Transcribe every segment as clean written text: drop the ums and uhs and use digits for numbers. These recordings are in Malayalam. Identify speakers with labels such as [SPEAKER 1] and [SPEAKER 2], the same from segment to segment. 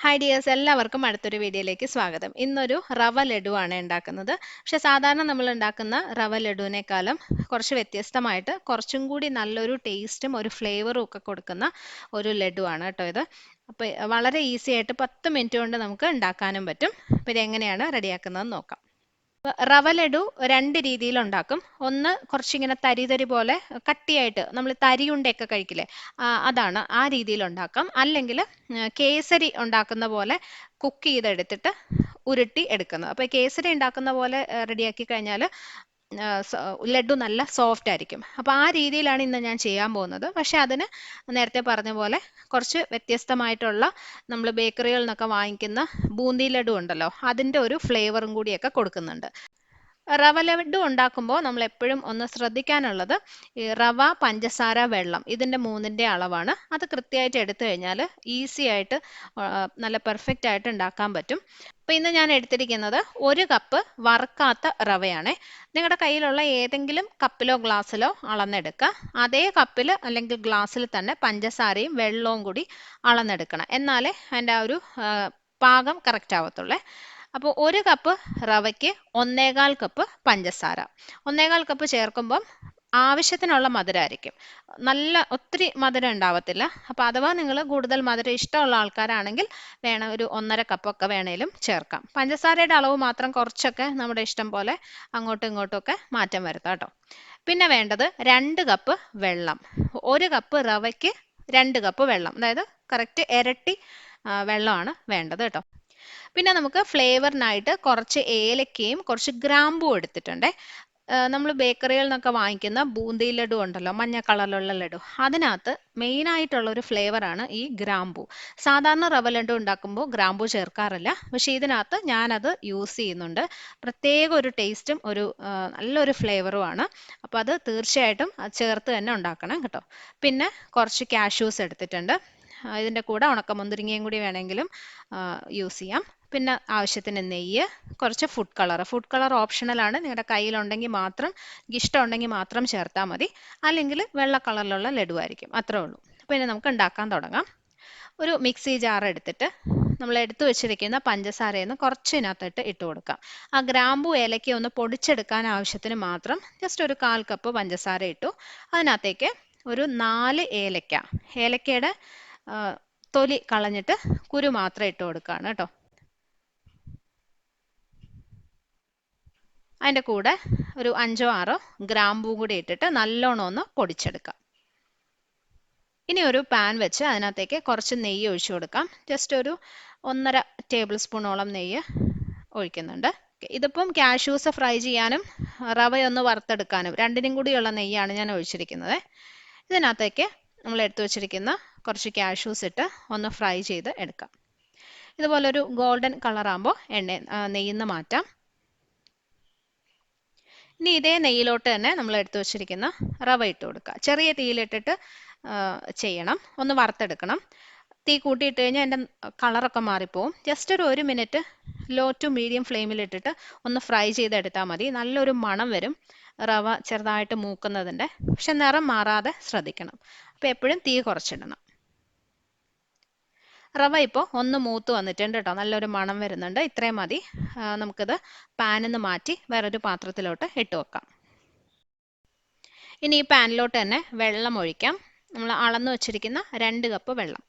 [SPEAKER 1] ഹായ് ഡിയേഴ്സ്, എല്ലാവർക്കും അടുത്തൊരു വീഡിയോയിലേക്ക് സ്വാഗതം. ഇന്നൊരു റവ ലഡു ആണ് ഉണ്ടാക്കുന്നത്. പക്ഷെ സാധാരണ നമ്മൾ ഉണ്ടാക്കുന്ന റവ ലഡുവിനേക്കാളും കുറച്ച് വ്യത്യസ്തമായിട്ട് കുറച്ചും കൂടി നല്ലൊരു ടേസ്റ്റും ഒരു ഫ്ലേവറും ഒക്കെ കൊടുക്കുന്ന ഒരു ലഡു ആണ് കേട്ടോ ഇത്. അപ്പോൾ വളരെ ഈസി ആയിട്ട് 10 മിനിറ്റ് കൊണ്ട് നമുക്ക് ഉണ്ടാക്കാനും പറ്റും. അപ്പോൾ ഇതെങ്ങനെയാണ് റെഡിയാക്കുന്നതെന്ന് നോക്കാം. റവ ലഡു രണ്ട് രീതിയിൽ ഉണ്ടാക്കും. ഒന്ന് കുറച്ചിങ്ങനെ തരി തരി പോലെ കട്ടിയായിട്ട് നമ്മൾ തരിയുണ്ടയൊക്കെ കഴിക്കില്ലേ, അതാണ് ആ രീതിയിൽ ഉണ്ടാക്കാം. അല്ലെങ്കിൽ കേസരി ഉണ്ടാക്കുന്ന പോലെ കുക്ക് ചെയ്തെടുത്തിട്ട് ഉരുട്ടി എടുക്കുന്നത്. അപ്പോൾ കേസരി ഉണ്ടാക്കുന്ന പോലെ റെഡിയാക്കി കഴിഞ്ഞാൽ ലഡു നല്ല സോഫ്റ്റ് ആയിരിക്കും. അപ്പോൾ ആ രീതിയിലാണ് ഇന്ന് ഞാൻ ചെയ്യാൻ പോകുന്നത്. പക്ഷെ അതിന് നേരത്തെ പറഞ്ഞ പോലെ കുറച്ച് വ്യത്യസ്തമായിട്ടുള്ള നമ്മൾ ബേക്കറികളിൽ നിന്നൊക്കെ വാങ്ങിക്കുന്ന ബൂന്തി ലഡു ഉണ്ടല്ലോ, അതിൻ്റെ ഒരു ഫ്ലേവറും കൂടിയൊക്കെ കൊടുക്കുന്നുണ്ട്. റവ ലഡു ഉണ്ടാക്കുമ്പോൾ നമ്മൾ എപ്പോഴും ഒന്ന് ശ്രദ്ധിക്കാനുള്ളത് ഈ റവ, പഞ്ചസാര, വെള്ളം ഇതിൻ്റെ മൂന്നിൻ്റെ അളവാണ്. അത് കൃത്യമായിട്ട് എടുത്തു കഴിഞ്ഞാൽ ഈസി ആയിട്ട് നല്ല പെർഫെക്റ്റ് ആയിട്ട് ഉണ്ടാക്കാൻ പറ്റും. അപ്പോൾ ഇന്ന് ഞാൻ എടുത്തിരിക്കുന്നത് 1 കപ്പ് വറുക്കാത്ത റവയാണ്. നിങ്ങളുടെ കയ്യിലുള്ള ഏതെങ്കിലും കപ്പിലോ ഗ്ലാസ്സിലോ അളന്നെടുക്കുക. അതേ കപ്പിൽ അല്ലെങ്കിൽ ഗ്ലാസ്സിൽ തന്നെ പഞ്ചസാരയും വെള്ളവും കൂടി അളന്നെടുക്കണം. എന്നാലേ അതിൻ്റെ ആ ഒരു പാകം കറക്റ്റ് ആവത്തുള്ളേ. അപ്പോൾ 1 കപ്പ് റവയ്ക്ക് 1.25 കപ്പ് പഞ്ചസാര. 1.25 കപ്പ് ചേർക്കുമ്പം ആവശ്യത്തിനുള്ള മധുരമായിരിക്കും. നല്ല ഒത്തിരി മധുരം ഉണ്ടാവത്തില്ല. അപ്പോൾ അഥവാ നിങ്ങൾ കൂടുതൽ മധുരം ഇഷ്ടമുള്ള ആൾക്കാരാണെങ്കിൽ വേണം ഒരു 1.5 കപ്പൊക്കെ വേണേലും ചേർക്കാം. പഞ്ചസാരയുടെ അളവ് മാത്രം കുറച്ചൊക്കെ നമ്മുടെ ഇഷ്ടം പോലെ അങ്ങോട്ടും ഇങ്ങോട്ടും ഒക്കെ മാറ്റം വരുത്താം കേട്ടോ. പിന്നെ വേണ്ടത് 2 കപ്പ് വെള്ളം. 1 കപ്പ് റവയ്ക്ക് 2 കപ്പ് വെള്ളം, അതായത് കറക്റ്റ് ഇരട്ടി വെള്ളമാണ് വേണ്ടത് കേട്ടോ. പിന്നെ നമുക്ക് ഫ്ലേവറിനായിട്ട് കുറച്ച് ഏലക്കയും കുറച്ച് ഗ്രാമ്പും എടുത്തിട്ടുണ്ട്. നമ്മൾ ബേക്കറികളിൽ നിന്നൊക്കെ വാങ്ങിക്കുന്ന ബൂന്തി ലഡു ഉണ്ടല്ലോ, മഞ്ഞ കളറിലുള്ള ലഡു, അതിനകത്ത് മെയിനായിട്ടുള്ള ഒരു ഫ്ലേവറാണ് ഈ ഗ്രാമ്പു. സാധാരണ റവ ലഡു ഉണ്ടാക്കുമ്പോൾ ഗ്രാമ്പു ചേർക്കാറില്ല, പക്ഷേ ഇതിനകത്ത് ഞാനത് യൂസ് ചെയ്യുന്നുണ്ട്. പ്രത്യേക ഒരു ടേസ്റ്റും ഒരു നല്ലൊരു ഫ്ലേവറുമാണ്. അപ്പോൾ അത് തീർച്ചയായിട്ടും ചേർത്ത് തന്നെ ഉണ്ടാക്കണം കേട്ടോ. പിന്നെ കുറച്ച് കാഷ്യൂസ് എടുത്തിട്ടുണ്ട്. ഇതിൻ്റെ കൂടെ ഉണക്കമുന്തിരിങ്ങയും കൂടി വേണമെങ്കിലും യൂസ് ചെയ്യാം. പിന്നെ ആവശ്യത്തിന് നെയ്യ്, കുറച്ച് ഫുഡ് കളർ ഓപ്ഷണലാണ്. നിങ്ങളുടെ കയ്യിലുണ്ടെങ്കിൽ മാത്രം, ഇഷ്ടമുണ്ടെങ്കിൽ മാത്രം ചേർത്താൽ മതി. അല്ലെങ്കിൽ വെള്ള കളറിലുള്ള ലഡു ആയിരിക്കും. അത്രേ ഉള്ളൂ. അപ്പോൾ ഇനി നമുക്ക് ഉണ്ടാക്കാൻ തുടങ്ങാം. ഒരു മിക്സി ജാർ എടുത്തിട്ട് നമ്മൾ എടുത്തു വെച്ചിരിക്കുന്ന പഞ്ചസാരയെന്ന് കുറച്ച് ഇതിനകത്തിട്ട് ഇട്ട് കൊടുക്കാം. ആ ഗ്രാമ്പു ഏലക്ക ഒന്ന് പൊടിച്ചെടുക്കാൻ ആവശ്യത്തിന് മാത്രം ജസ്റ്റ് ഒരു 1/4 കപ്പ് പഞ്ചസാര ഇട്ടു. അതിനകത്തേക്ക് ഒരു 4 ഏലക്ക, ഏലക്കയുടെ തൊലി കളഞ്ഞിട്ട് കുരു മാത്രം ഇട്ട് കൊടുക്കുകയാണ് കേട്ടോ. അതിൻ്റെ കൂടെ ഒരു 5-6 ഗ്രാമ്പും കൂടി ഇട്ടിട്ട് നല്ലോണം ഒന്ന് പൊടിച്ചെടുക്കാം. ഇനി ഒരു പാൻ വെച്ച് അതിനകത്തേക്ക് കുറച്ച് നെയ്യ് ഒഴിച്ചു കൊടുക്കാം. ജസ്റ്റ് ഒരു 1.5 ടേബിൾ സ്പൂണോളം നെയ്യ് ഒഴിക്കുന്നുണ്ട്. ഇതിപ്പം കാഷ്യൂസ് ഫ്രൈ ചെയ്യാനും റവയൊന്ന് വറുത്തെടുക്കാനും രണ്ടിനും കൂടിയുള്ള നെയ്യാണ് ഞാൻ ഒഴിച്ചിരിക്കുന്നത്. ഇതിനകത്തേക്ക് നമ്മൾ എടുത്തു വെച്ചിരിക്കുന്ന കുറച്ച് കാഷ്യൂസ് ഇട്ട് ഒന്ന് ഫ്രൈ ചെയ്ത് എടുക്കാം. ഇതുപോലൊരു ഗോൾഡൻ കളറാകുമ്പോൾ നെയ്യിൽ നിന്ന് മാറ്റാം. ഇനി ഇതേ നെയ്യിലോട്ട് തന്നെ നമ്മൾ എടുത്തു വെച്ചിരിക്കുന്ന റവ ഇട്ട് കൊടുക്കുക. ചെറിയ തീയിലിട്ടിട്ട് ചെയ്യണം, ഒന്ന് വറുത്തെടുക്കണം. തീ കൂട്ടിയിട്ട് കഴിഞ്ഞാൽ അതിൻ്റെ കളറൊക്കെ മാറിപ്പോവും. ജസ്റ്റ് ഒരു 1 മിനിറ്റ് ലോ ടു മീഡിയം ഫ്ലെയിമിലിട്ടിട്ട് ഒന്ന് ഫ്രൈ ചെയ്തെടുത്താൽ മതി. നല്ലൊരു മണം വരും റവ ചെറുതായിട്ട് മൂക്കുന്നതിൻ്റെ. പക്ഷെ നിറം മാറാതെ ശ്രദ്ധിക്കണം. അപ്പോൾ എപ്പോഴും തീ കുറച്ചിടണം. റവ ഇപ്പോൾ ഒന്ന് മൂത്ത് വന്നിട്ടുണ്ട് കേട്ടോ, നല്ലൊരു മണം വരുന്നുണ്ട്. ഇത്രയും മതി. നമുക്കിത് പാനിൽ നിന്ന് മാറ്റി വേറൊരു പാത്രത്തിലോട്ട് ഇട്ട് വെക്കാം. ഇനി ഈ പാനിലോട്ട് തന്നെ വെള്ളം ഒഴിക്കാം. നമ്മൾ അളന്ന് വെച്ചിരിക്കുന്ന 2 കപ്പ് വെള്ളം.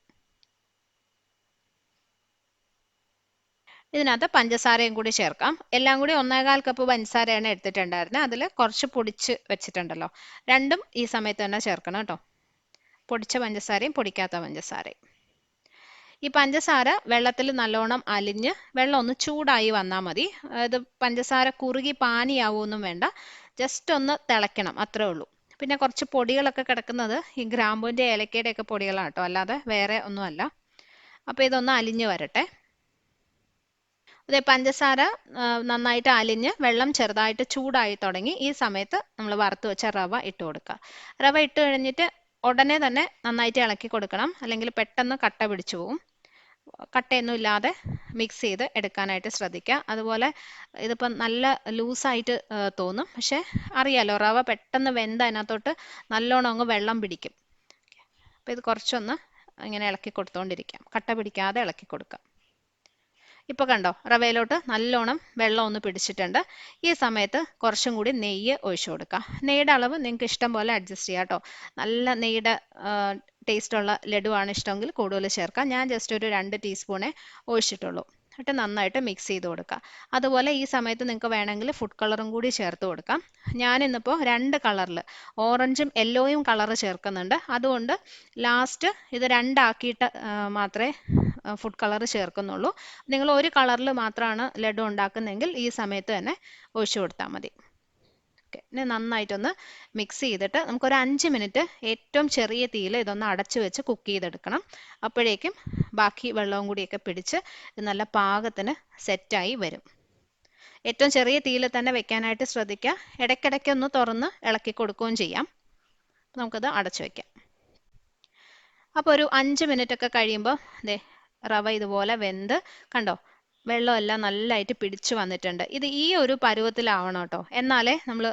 [SPEAKER 1] ഇതിനകത്ത് പഞ്ചസാരയും കൂടി ചേർക്കാം. എല്ലാം കൂടി 1.25 കപ്പ് പഞ്ചസാരയാണ് എടുത്തിട്ടുണ്ടായിരുന്നത്. അതിൽ കുറച്ച് പൊടിച്ച് വെച്ചിട്ടുണ്ടല്ലോ, രണ്ടും ഈ സമയത്ത് തന്നെ ചേർക്കണം കേട്ടോ. പൊടിച്ച പഞ്ചസാരയും പൊടിക്കാത്ത പഞ്ചസാരയും. ഈ പഞ്ചസാര വെള്ളത്തിൽ നല്ലോണം അലിഞ്ഞ് വെള്ളം ഒന്ന് ചൂടായി വന്നാൽ മതി. അതായത് പഞ്ചസാര കുറുകി പാനിയാവുമൊന്നും വേണ്ട, ജസ്റ്റ് ഒന്ന് തിളയ്ക്കണം, അത്രേ ഉള്ളൂ. പിന്നെ കുറച്ച് പൊടികളൊക്കെ കിടക്കുന്നത് ഈ ഗ്രാമ്പൂവിൻ്റെ ഏലക്കയുടെ ഒക്കെ പൊടികളാണ് കേട്ടോ, അല്ലാതെ വേറെ ഒന്നുമല്ല. അപ്പോൾ ഇതൊന്ന് അലിഞ്ഞ് വരട്ടെ. അതെ, പഞ്ചസാര നന്നായിട്ട് അലിഞ്ഞ് വെള്ളം ചെറുതായിട്ട് ചൂടായി തുടങ്ങി. ഈ സമയത്ത് നമ്മൾ വറുത്ത് വെച്ച റവ ഇട്ട് കൊടുക്കുക. റവ ഇട്ട് കഴിഞ്ഞിട്ട് ഉടനെ തന്നെ നന്നായിട്ട് ഇളക്കി കൊടുക്കണം, അല്ലെങ്കിൽ പെട്ടെന്ന് കട്ട പിടിച്ചു പോവും. കട്ടയൊന്നും ഇല്ലാതെ മിക്സ് ചെയ്ത് എടുക്കാനായിട്ട് ശ്രദ്ധിക്കുക. അതുപോലെ ഇതിപ്പം നല്ല ലൂസായിട്ട് തോന്നും, പക്ഷെ അറിയാലോ റവ പെട്ടെന്ന് വെന്ത് അതിനകത്തോട്ട് നല്ലോണം അങ്ങ് വെള്ളം പിടിക്കും. അപ്പോൾ ഇത് കുറച്ചൊന്ന് ഇങ്ങനെ ഇളക്കി കൊടുത്തുകൊണ്ടിരിക്കാം, കട്ട പിടിക്കാതെ ഇളക്കി കൊടുക്കാം. ഇപ്പോൾ കണ്ടോ റവയിലോട്ട് നല്ലോണം വെള്ളം ഒന്ന് പിടിച്ചിട്ടുണ്ട്. ഈ സമയത്ത് കുറച്ചും കൂടി നെയ്യ് ഒഴിച്ചു കൊടുക്കുക. നെയ്യുടെ അളവ് നിങ്ങൾക്ക് ഇഷ്ടം പോലെ അഡ്ജസ്റ്റ് ചെയ്യാം കേട്ടോ. നല്ല നെയ്യുടെ ടേസ്റ്റുള്ള ലഡുവാണ് ഇഷ്ടമെങ്കിൽ കൂടുതൽ ചേർക്കാം. ഞാൻ ജസ്റ്റ് ഒരു 2 ടീസ്പൂണേ ഒഴിച്ചിട്ടുള്ളൂ. എന്നിട്ട് നന്നായിട്ട് മിക്സ് ചെയ്ത് കൊടുക്കുക. അതുപോലെ ഈ സമയത്ത് നിങ്ങൾക്ക് വേണമെങ്കിൽ ഫുഡ് കളറും കൂടി ചേർത്ത് കൊടുക്കാം. ഞാനിന്നിപ്പോൾ 2 കളറിൽ ഓറഞ്ചും യെല്ലോയും കളർ ചേർക്കുന്നുണ്ട്. അതുകൊണ്ട് ലാസ്റ്റ് ഇത് 2 ആക്കിയിട്ട് മാത്രമേ ഫുഡ് കളർ ചേർക്കുന്നുള്ളൂ. നിങ്ങൾ ഒരു കളറിൽ മാത്രമാണ് ലഡു ഉണ്ടാക്കുന്നതെങ്കിൽ ഈ സമയത്ത് തന്നെ ഒഴിച്ചു കൊടുത്താൽ മതി. ഓക്കെ, ഇനി നന്നായിട്ടൊന്ന് മിക്സ് ചെയ്തിട്ട് നമുക്കൊരു 5 മിനിറ്റ് ഏറ്റവും ചെറിയ തീയിൽ ഇതൊന്ന് അടച്ചു വെച്ച് കുക്ക് ചെയ്തെടുക്കണം. അപ്പോഴേക്കും ബാക്കി വെള്ളവും കൂടിയൊക്കെ പിടിച്ച് ഇത് നല്ല പാകത്തിന് സെറ്റായി വരും. ഏറ്റവും ചെറിയ തീയിൽ തന്നെ വെക്കാനായിട്ട് ശ്രദ്ധിക്കുക. ഇടയ്ക്കിടയ്ക്ക് ഒന്ന് തുറന്ന് ഇളക്കി കൊടുക്കുകയും ചെയ്യാം. നമുക്കത് അടച്ചു വയ്ക്കാം. അപ്പോൾ ഒരു 5 മിനിറ്റ് ഒക്കെ കഴിയുമ്പോൾ ദേ റവ ഇതുപോലെ വെന്ത് കണ്ടോ, വെള്ളമെല്ലാം നല്ലതായിട്ട് പിടിച്ചു വന്നിട്ടുണ്ട്. ഇത് ഈ ഒരു പരുവത്തിലാവണം കേട്ടോ. എന്നാലേ നമ്മൾ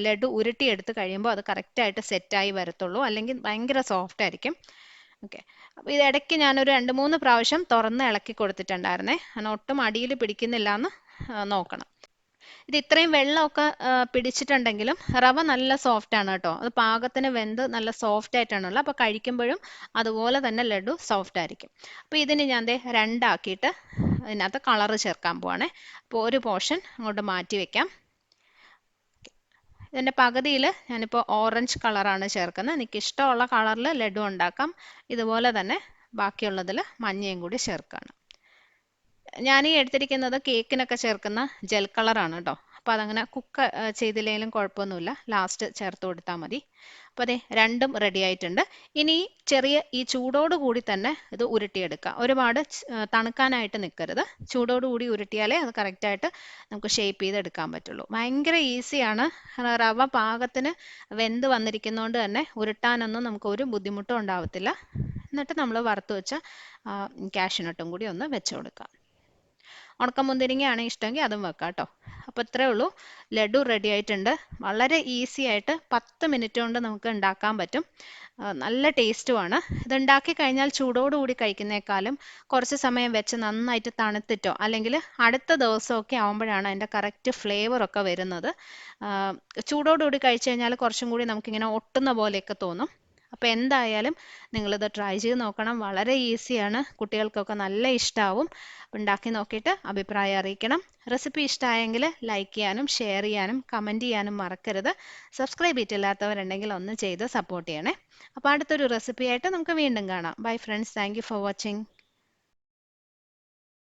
[SPEAKER 1] ലഡു ഉരുട്ടിയെടുത്ത് കഴിയുമ്പോൾ അത് കറക്റ്റായിട്ട് സെറ്റായി വരത്തുള്ളൂ. അല്ലെങ്കിൽ ഭയങ്കര സോഫ്റ്റ് ആയിരിക്കും. ഓക്കെ, അപ്പോൾ ഇത് ഇടയ്ക്ക് ഞാനൊരു 2-3 പ്രാവശ്യം തുറന്ന് ഇളക്കി കൊടുത്തിട്ടുണ്ടായിരുന്നേ. അങ്ങനെ ഒട്ടും അടിയിൽ പിടിക്കുന്നില്ല എന്ന് നോക്കണം. ഇത് ഇത്രയും വെള്ളമൊക്കെ പിടിച്ചിട്ടുണ്ടെങ്കിലും റവ നല്ല സോഫ്റ്റ് ആണ് കേട്ടോ. അത് പാകത്തിന് വെന്ത് നല്ല സോഫ്റ്റ് ആയിട്ടാണുള്ളത്. അപ്പോൾ കഴിക്കുമ്പോഴും അതുപോലെ തന്നെ ലഡു സോഫ്റ്റ് ആയിരിക്കും. അപ്പോൾ ഇതിന് ഞാൻ ദേ 2 ആക്കിയിട്ട് ഇതിനകത്ത് കളറ് ചേർക്കാൻ പോവാണേ. അപ്പോൾ ഒരു പോർഷൻ അങ്ങോട്ട് മാറ്റി വെക്കാം. ഇതിൻ്റെ പകുതിയിൽ ഞാനിപ്പോൾ ഓറഞ്ച് കളറാണ് ചേർക്കുന്നത്. എനിക്ക് ഇഷ്ടമുള്ള കളറിൽ ലഡു ഉണ്ടാക്കാം. ഇതുപോലെ തന്നെ ബാക്കിയുള്ളതിൽ മഞ്ഞയും കൂടി ചേർക്കുകയാണ്. ഞാൻ ഈ എടുത്തിരിക്കുന്നത് കേക്കിനൊക്കെ ചേർക്കുന്ന ജെൽ കളറാണ് കേട്ടോ. അപ്പോൾ അതങ്ങനെ കുക്ക് ചെയ്തില്ലെങ്കിലും കുഴപ്പമൊന്നുമില്ല, ലാസ്റ്റ് ചേർത്ത് കൊടുത്താൽ മതി. അപ്പോൾ അതെ, രണ്ടും റെഡി ആയിട്ടുണ്ട്. ഇനി ചെറിയ ഈ ചൂടോട് കൂടി തന്നെ ഇത് ഉരുട്ടിയെടുക്കുക. ഒരുപാട് തണുക്കാനായിട്ട് നിൽക്കരുത്. ചൂടോട് കൂടി ഉരുട്ടിയാലേ അത് കറക്റ്റായിട്ട് നമുക്ക് ഷേപ്പ് ചെയ്തെടുക്കാൻ പറ്റുള്ളൂ. ഭയങ്കര ഈസിയാണ്. റവ പാകത്തിന് വെന്ത് വന്നിരിക്കുന്നതുകൊണ്ട് തന്നെ ഉരുട്ടാനൊന്നും നമുക്ക് ഒരു ബുദ്ധിമുട്ടും ഉണ്ടാവത്തില്ല. എന്നിട്ട് നമ്മൾ വറുത്ത് വെച്ച കാഷ്യൂനട്ടും കൂടി ഒന്ന് വെച്ച് കൊടുക്കാം. ഉണക്കമുന്തിരിങ്ങയാണ് ഇഷ്ടമെങ്കിൽ അതും വെക്കാം കേട്ടോ. അപ്പോൾ ഇത്രയേ ഉള്ളൂ, ലഡു റെഡി ആയിട്ടുണ്ട്. വളരെ ഈസി ആയിട്ട് 10 മിനിറ്റ് കൊണ്ട് നമുക്ക് ഉണ്ടാക്കാൻ പറ്റും. നല്ല ടേസ്റ്റുമാണ്. ഇതുണ്ടാക്കി കഴിഞ്ഞാൽ ചൂടോടുകൂടി കഴിക്കുന്നേക്കാളും കുറച്ച് സമയം വെച്ച് നന്നായിട്ട് തണുത്തിട്ടോ അല്ലെങ്കിൽ അടുത്ത ദിവസമൊക്കെ ആകുമ്പോഴാണ് അതിൻ്റെ കറക്റ്റ് ഫ്ലേവറൊക്കെ വരുന്നത്. ചൂടോടുകൂടി കഴിച്ചു കഴിഞ്ഞാൽ കുറച്ചും കൂടി നമുക്കിങ്ങനെ ഒട്ടുന്ന പോലെയൊക്കെ തോന്നും. അപ്പോൾ എന്തായാലും നിങ്ങളിത് ട്രൈ ചെയ്ത് നോക്കണം. വളരെ ഈസിയാണ്, കുട്ടികൾക്കൊക്കെ നല്ല ഇഷ്ടമാവും. ഉണ്ടാക്കി നോക്കിയിട്ട് അഭിപ്രായം അറിയിക്കണം. റെസിപ്പി ഇഷ്ടമായെങ്കിൽ ലൈക്ക് ചെയ്യാനും ഷെയർ ചെയ്യാനും കമൻറ്റ് ചെയ്യാനും മറക്കരുത്. സബ്സ്ക്രൈബ് ചെയ്തിട്ടില്ലാത്തവരുണ്ടെങ്കിൽ ഒന്ന് ചെയ്ത് സപ്പോർട്ട് ചെയ്യണേ. അപ്പോൾ അടുത്തൊരു റെസിപ്പിയായിട്ട് നമുക്ക് വീണ്ടും കാണാം. Bye friends, thank you for watching.